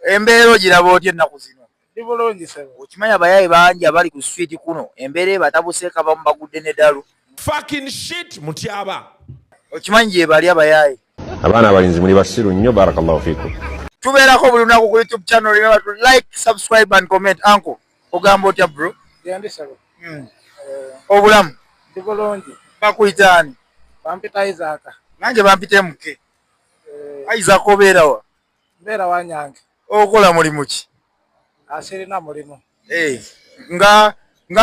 Embeera ogiraba otya ennaku zino? Ndi bulungi sebo. Okimanyi abayaye bangi abali ku street kuno embeera ebatabuseeko abamu bagudde n'eddalu. Fucking shit mutyaba. Okimanyi gye bali abayaye. Abaana abalinzi muli basiru nnyo, barakallahu fiikum. Tubeerako buli lunaku ku YouTube channel. Remember to like, subscribe and comment. Uncle, ogamba otya bro? Ndi sebo. Obulamu? Ndi bulungi. Bakuyita ani? Bampita Isaac. Nange bampita Muke. Isaac obeera wa? Mbeera wa Nyange. Okola mulimu ki? Asirina mulimu. Nga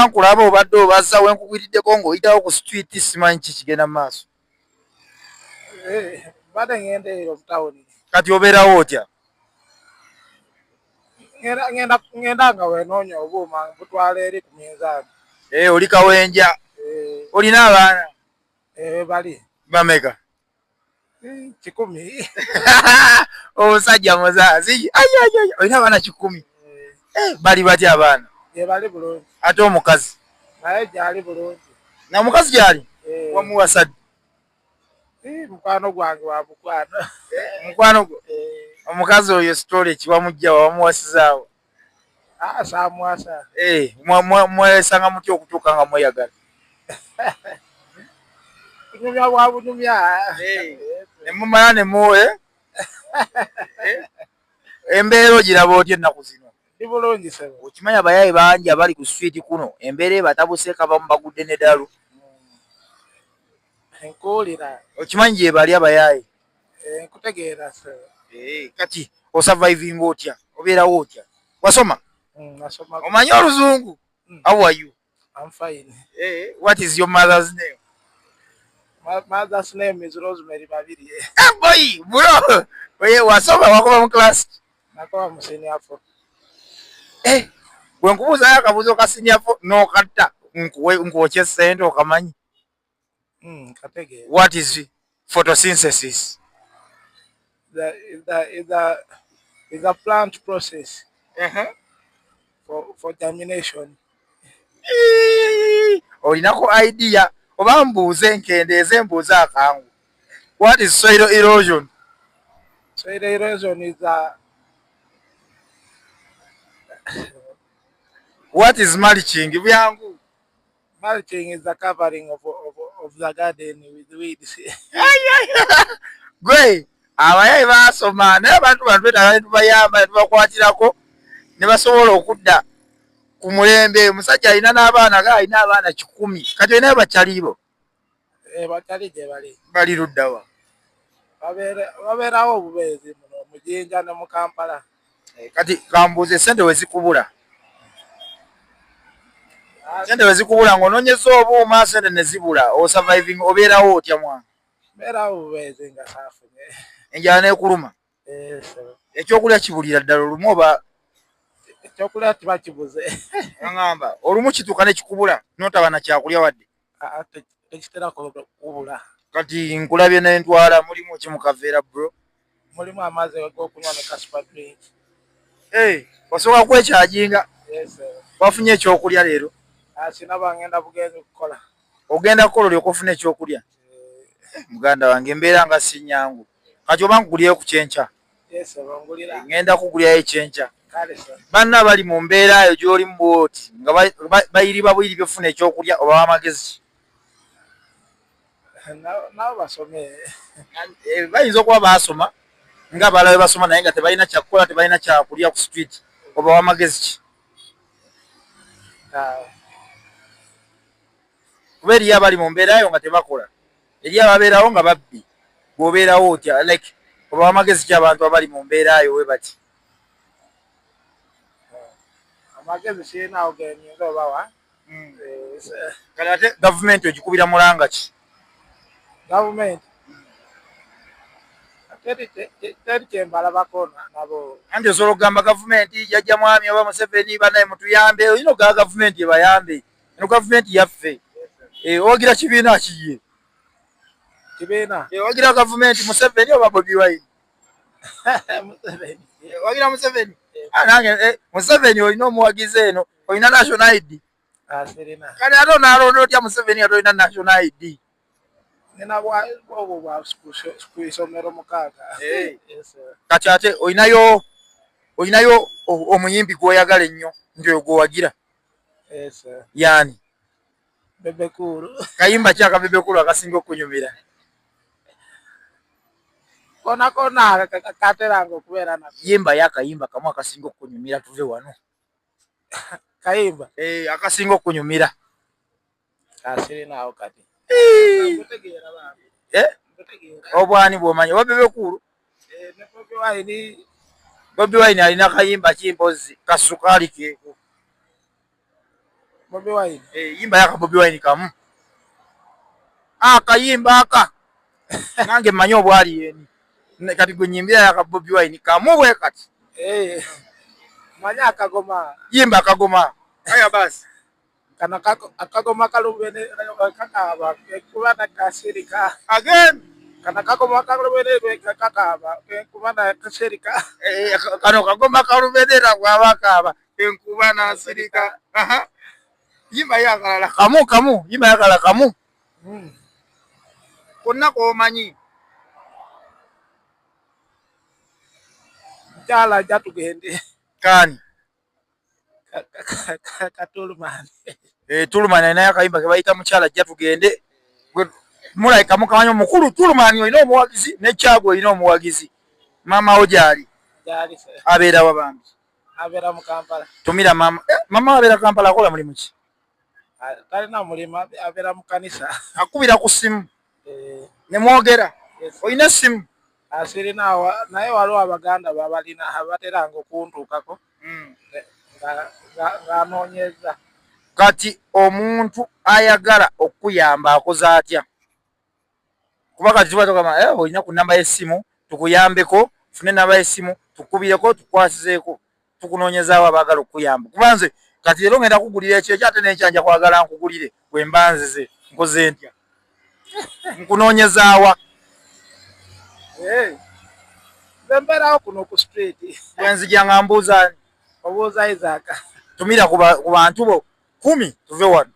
nkulaba obadde obazza wenkugwiriddeko ng'oyitawo ku street simanyi ki kigenda mu maaso. Badde ngenda eyo mu tawuni. Kati obeerawo otya? Ngenda nga wenoonya obuuma butwala eri ku minzaani. Oli kawenja. Olina abaana? Bali. Bameka? 10. Omusajja muzaazi. Olina abaana 10? Bali batya abaana? Bali bulungi. Ate omukazi? Naye gyali bulungi. Na mukazi gyali? Wamuwasa ddi? Mukwano gwange wa mukwano. Mukwano gwo? Omukazi oyo story ki wamujja wamuwasizaawo? Saamuwasa. Mwesanga mutya okutuuka nga mweyagala? Kunyumya bwa bunyumya. Ne mumala ne muwe? Embeera ogiraba otya ennaku zino? Ndi bulungi sebo. Okimanyi abayaye bangi abali ku street kuno embeera ebatabuseeko abamu bagudde n'eddalu. Nkuwulira. Okimanyi gye bali abayaye? Nkutegeera sebo. Kati osurvivinga otya? Obeerawo otya? Wasoma? Nasoma. Omanyi Oluzungu? How are you? I'm fine. What is your mother's name? My mother's name is Rosemary Babiri. Boy, bro. Wasoma wakoba mu class? Nakoba mu senior 4. Bwe nkubuuzayo akabuuzo ka senior 4 n'okatta nkwokye ssente okamanyi? Kategeera. What is photosynthesis? Is a plant process for germination. Olinako idea oba mbuuze nkendeeze mbuuze akangu. What is soil erosion? Soil erosion is What is mulching? Byangu. Mulching is the covering of the garden with weeds. Gwe abayaye baasoma naye abantu bano twetaaga ne tubayamba ne tubakwatirako ne basobola okudda ku mulembe. Omusajja alina n'abaana alina abaana 10. Kati olina bakyalibo? Bakyali gye bali. Bali luddawa? Babeerawo obubeezi muno mu Jinja ne mu Kampala. Kati kambuuze sente we zikubula? Sente we zikubula ng'onoonyeza obuuma sente ne zibula osurviving obeerawo otya mwana? Mbeerawo obubeezi nga saafunye. Enjala n'ekuluma? Ekyokulya kibulira ddala olumu oba? Ekyokulya kiba kibuze. Ngamba olumu kituuka ne kikubula n'otaba na kyakulya wadde? Tekitera kubula. Kati nkulabye ne ntwala mulimu ki mu kaveera bro? Mulimu amazzi g'okunywa ne kasupa drink. Osobola kwekyajinga? Wafunye ekyokulya leero? Sinaba ngenda bugenzi kukola. Ogenda kukola olyoka ofuna ekyokulya? Muganda wange embeera nga si nnyangu. Kati oba nkugulyeyo ku kyenkya? Ngenda kugulyayo ekyenkya. Banna bali mu mbeera eyo gy'oli mu bwoti nga bayiriba buyiri byofuna ekyokulya oba w'amagezi ki? Nabo basome. Bayinza okuba baasoma nga abalabe basoma naye nga tebalina kyakukola tebalina kyakulya ku street oba w'amagezi ki? Kuba eriyo abali mu mbeera eyo nga tebakola, eriyo ababeerawo nga babbi. Bw'obeerawo otya like oba w'amagezi ki abantu abali mu mbeera eyo we bati? Amagezi sirina ogenyinza obawa. Kale ate gavumenti ogikubira mulanga ki? Gavumenti teri kyembalabako nabo. Anti osobola okugamba gavumenti jjajja mwami oba Museveni banaye mutuyambe, olina okugamba gavumenti ebayambe. Eno gavumenti yaffe. Owagira kibiina kiye? Kibiina? Owagira gavumenti Museveni oba Bobi Wine? Museveni. Owagira Museveni? Nange Museveni olina omuwagizi eno, olina national ID? Sirina. Kale ate onaalonda otya Museveni ate olina national ID? Nina bwa ku isomero mukaaga. Kati ate olinayo olinayo omuyimbi gwoyagala ennyo ndio gwowagira? Yes. Yani Bebe Cool. Kayimba kyaka Bebe Cool akasinga okunyumira? Kona katerango kubera na. Yimba yakayimba kamu akasinga okunyumira tuve wano. Kayimba. Akasinga okunyumira. Asiri nawo kati. Mbutegeera baba. Obwani bwomanyi wa Bebe Cool? Ne Bobi Wine. Bobi Wine alina kayimba kimpozi kasukali keko. Bobi Wine. Yimba yaka Bobi Wine kamu. Kayimba aka. Nange manyo bwali yeni. Kati gunyimbira yaka Bobi Wine kamu bwe kati. Manya akagoma. Yimba akagoma. Aya basi. Kana akagoma kalubene kakaba kubana kasirika. Again. Kana kagoma kalubene kakaba kubana kasirika. Kano kagoma kalubene kwabakaba enkubana asirika. Aha. Yimba yakala kamu yimba yakala kamu. Konna ko manyi. Jala jatugende. Kani. Katulumani. Tulumani naye akayimba ke bayita mukyala ajja tugende. Mulaika mukamanyo mukulu Tulumani olina omuwagizi ne Kyago olina omuwagizi. Mama ojali. Jali. Abeera wabambi. Abeera mu Kampala. Tumira mama. Mama abeera Kampala akola mulimu ki? Talina mulimu abeera mu kanisa. Akubira ku simu. Ne mwogera. Olina simu. Asiri naye waliwo Abaganda babalina abateranga okuntuukako. Ng'anoonyeza. Kati omuntu ayagala okuyamba akoze atya? Kuba kati tuba tugamba olina ku namba y'essimu tukuyambeko, tufune namba y'essimu tukubireko tukwasizeeko tukunoonyezaawo abaagala okuyamba. Kuba nze kati leero ngenda kugulira ekyo ate n'enkyanja kwagala nkugulire bwe mba nzize nkoze ntya? Nkunoonyezaawa. Bembeerawo kuno ku street. Bwenzija nga mbuuza Obuuza Isaac. Tumira ku bantu bo 10 tuve wano.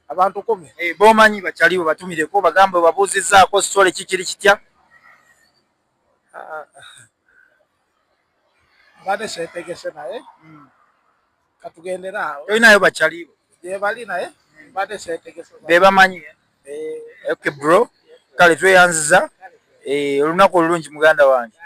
Abantu 10. Bomanyi bakyaliwo batumireko bagambe babuuzizzaako sitole kikiri kitya. Mbadde seetegese naye. Katugendera awo. Olinayo bakyaliwo. Gye bali naye mbadde seetegese. Be bamanyi. Okay bro. Kale tweyanziza. Olunaku olulungi muganda wange.